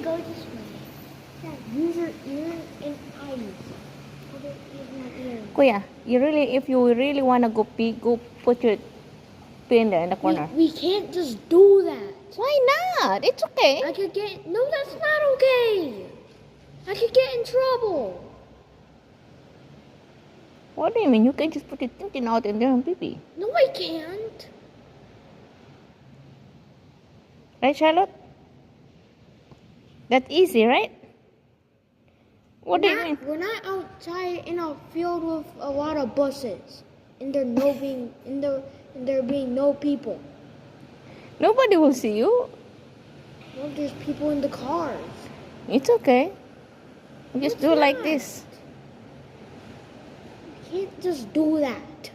go this way. Dad, use your ears and eyes. Put it in my ears. Kuya, if you really wanna go pee, go put your pee in there in the corner. We can't just do that. Why not? It's okay. I could get... No, that's not okay. I could get in trouble. What do you mean? You can just put your thinking out in there and pee. No, I can't. Right, Charlotte? That's easy, right? What do you mean? We're not outside in a field with a lot of buses, and there being no people. Nobody will see you. Well, there's people in the cars. It's okay. Just It's do like not. this. You can't just do that.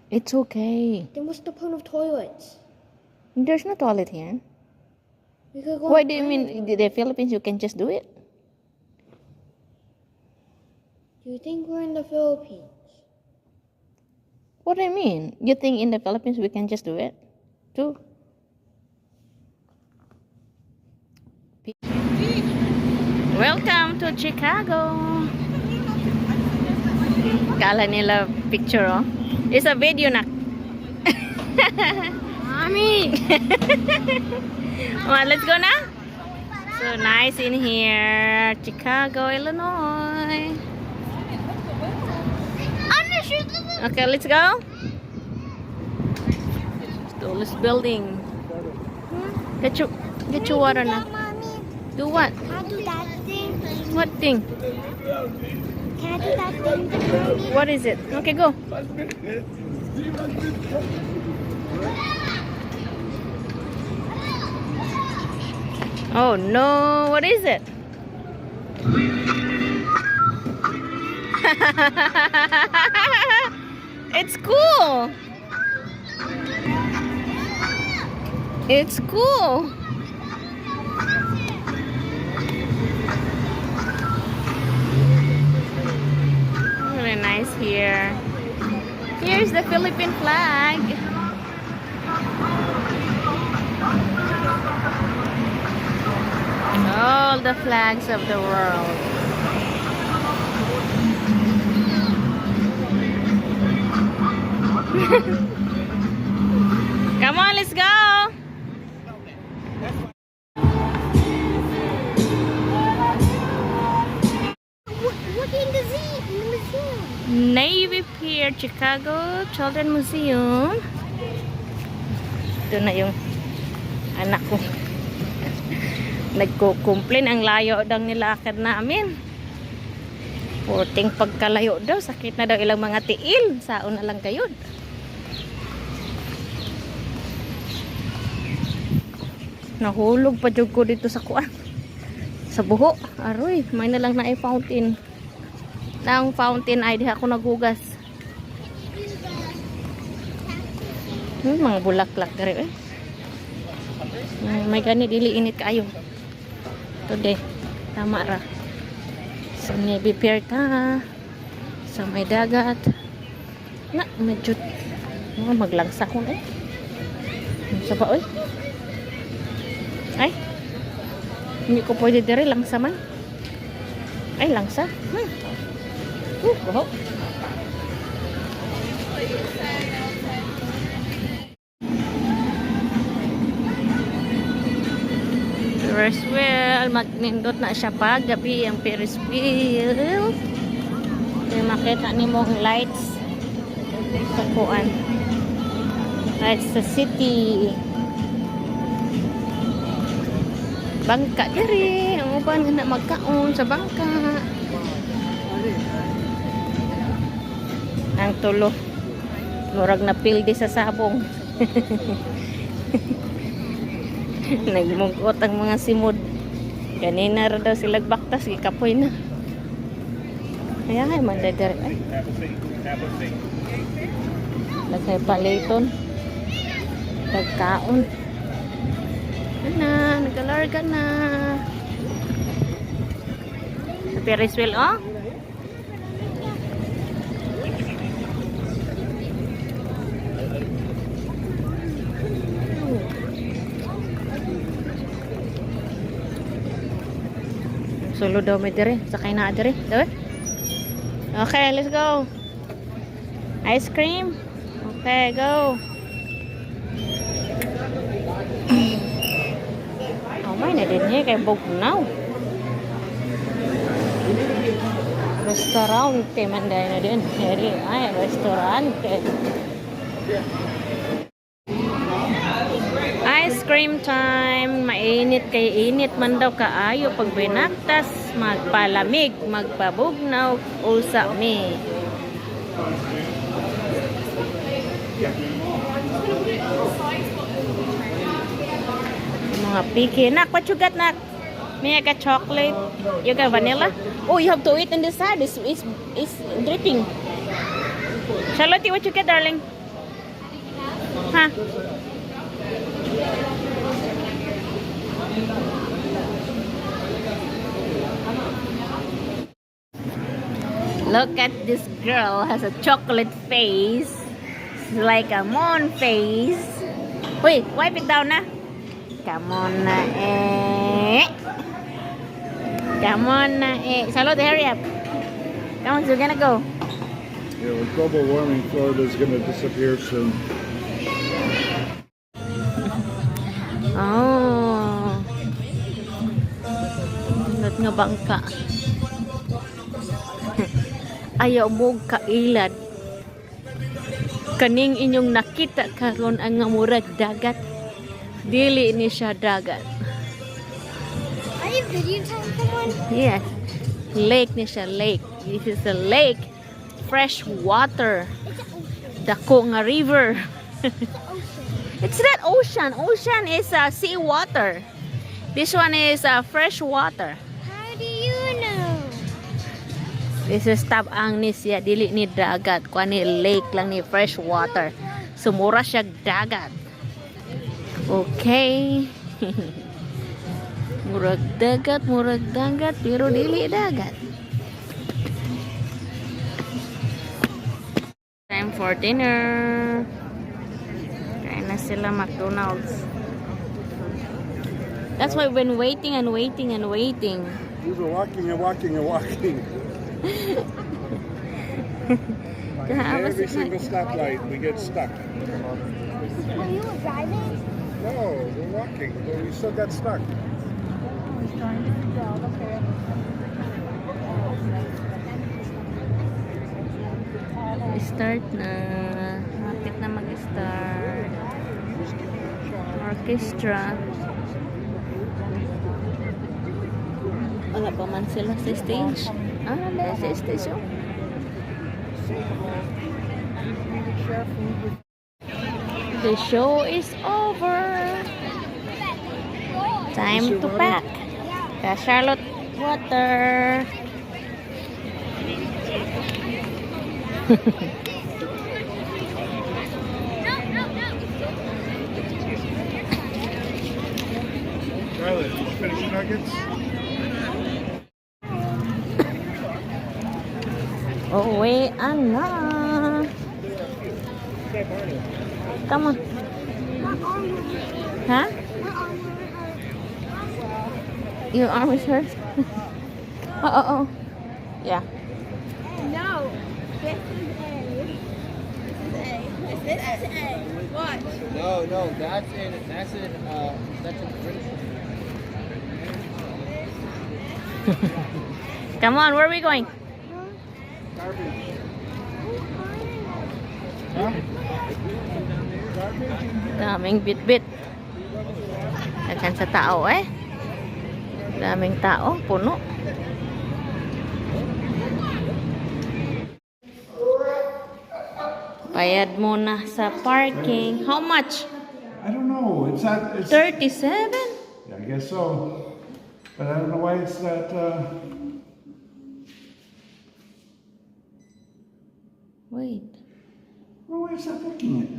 It's okay. Then what's the point of toilets? There's no toilet here. We could go. Why do you mean in the Philippines you can just do it? Do you think we're in the Philippines? What do you mean? You think in the Philippines we can just do it? Too? Welcome to Chicago. Kala nila picture, oh. It's a video na. Mommy! Well, let's go now. So nice in here. Chicago, Illinois. Okay, let's go. Tallest building. Get your water now. Mommy, Do what? can I do that thing? What thing? Can I do that thing? Mommy? What is it? Okay, go. Oh no, what is it? It's cool. It's cool. Very nice here. Here's the Philippine flag. All the flags of the world. Come on, let's go. What in the museum? Navy Pier, Chicago Children's Museum. Ito na yung anak ko. Nagko-complain ang layo daw nilakad namin. Porting pagkalayo daw, sakit na daw ilang mga tiil. Saon na lang kayo. Nahulog pa jud ko dito sa kuan. Sa buho. Aroy, may na lang na fountain. Nang fountain ay di ako naghugas. Mga bulaklak dere eh. May gani dili init kaayo. Today, tama ra. Sa Navy Pier ka. Sa may dagat. Na, medyo maglangsa ko eh. Sa ba oy? Ay. Hindi ko pwede dire langsa man. Ay, langsa. Wow. Ferris wheel, magnindot na siya pag gabi ang Ferris wheel. May makita ni mong lights sa kuan. Lights sa city. Bangka diri, ang uban nga na magkaon sa bangka. Ang tulo. Murag na pildi sa sabong. Nagmugot ang mga simod. Ganina ra daw sila baktas, gikapoy na. Kaya ay mandadar ay. Lagay paliton. Pagkaon. Na, nagalarga na. Sa Ferris wheel, oh. Solo daw may dire. Sakay na dire. Daw. Okay, let's go. Ice cream. Okay, go. Oh, may na din niya kay Bugnaw. Restaurante man dahil na din. Heri, ay, restaurante. Ice cream time. Mainit kay init man daw kaayo pag binaktas. Magpalamig, magpabugnaw, usa mi. Mga picky. Nak, what you got, Nak? May I got chocolate. You got vanilla? Oh, you have to eat on the side. It's dripping. Charlotte, what you get, darling? Huh? Look at this girl. Has a chocolate face. It's like a moon face. Wait, wipe it down na. Come on na eh. Come on na eh. Charlotte, hurry up. Come on, we're gonna go. Yeah, with global warming, Florida's going to disappear soon. Oh. Tulad nga bangka. Ayaw mo kailad. Kaning inyong nakita karon ang nga murag dagat. Dili ni siya dagat. Are you videotaping someone? Yes. Lake ni siya, lake. This is a lake. Fresh water. Dako nga river. It's not ocean. Ocean is sea water. This one is fresh water. How do you know? This is tabang ni siya. Dili ni dagat. Kuha ni lake lang ni fresh water. Sumura siya dagat. Okay. Murag dagat, pero dili dagat. Time for dinner. Kain na sila McDonald's. That's why we've been waiting and waiting and waiting. We were walking and walking and walking. Every single stoplight, we get stuck. Are you driving? No, we're walking, but we still got stuck. Start na. Bakit na mag-start? Orchestra. Wala pa man sila sa stage. Wala sa stage. Oh. The show is over. Time to pack. Kaya Charlotte, water. Charlotte, did you finish your nuggets? Uwi na. Come on. Huh? Your arm is hurt? Oh. Yeah. No. This is A. This is A. Watch. No, that's in Come on, where are we going? Daming bit-bit. Dagan sa tao eh. Daming tao, puno. Bayad muna sa parking. How much? I don't know. It's not. It's, 37? I guess so. But I don't know why it's that. Wait. Why is that taking it?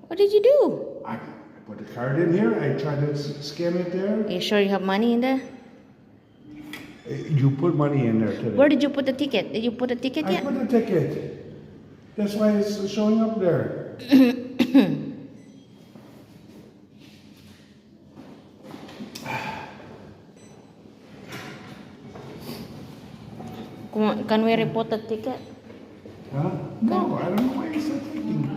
What did you do? I put the card in here. I tried to scan it there. Are you sure you have money in there? You put money in there today. Where did you put the ticket? Did you put the ticket I yet? put the ticket. That's why it's showing up there. Can we report the ticket? Huh? No, I don't know why he's so thinking.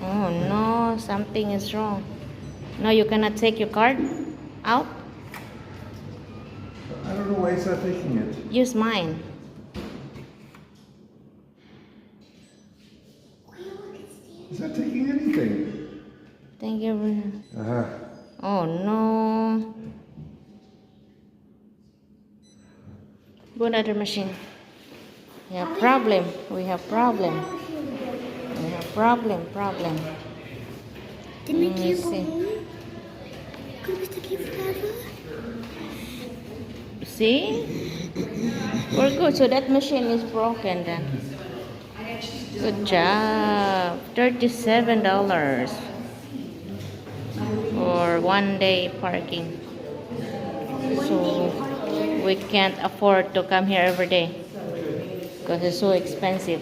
Oh no, something is wrong. No, you cannot take your card out. I don't know why he's not taking it. Use mine. He's not taking anything. Thank you. Uh-huh. Oh no. Go another machine. We have problem. We have problem. We have problem. Didn't Let me you go see. home? Could we take you forever? See? We're good. So that machine is broken then. Good job. $37 for 1 day parking. So we can't afford to come here every day because it's so expensive.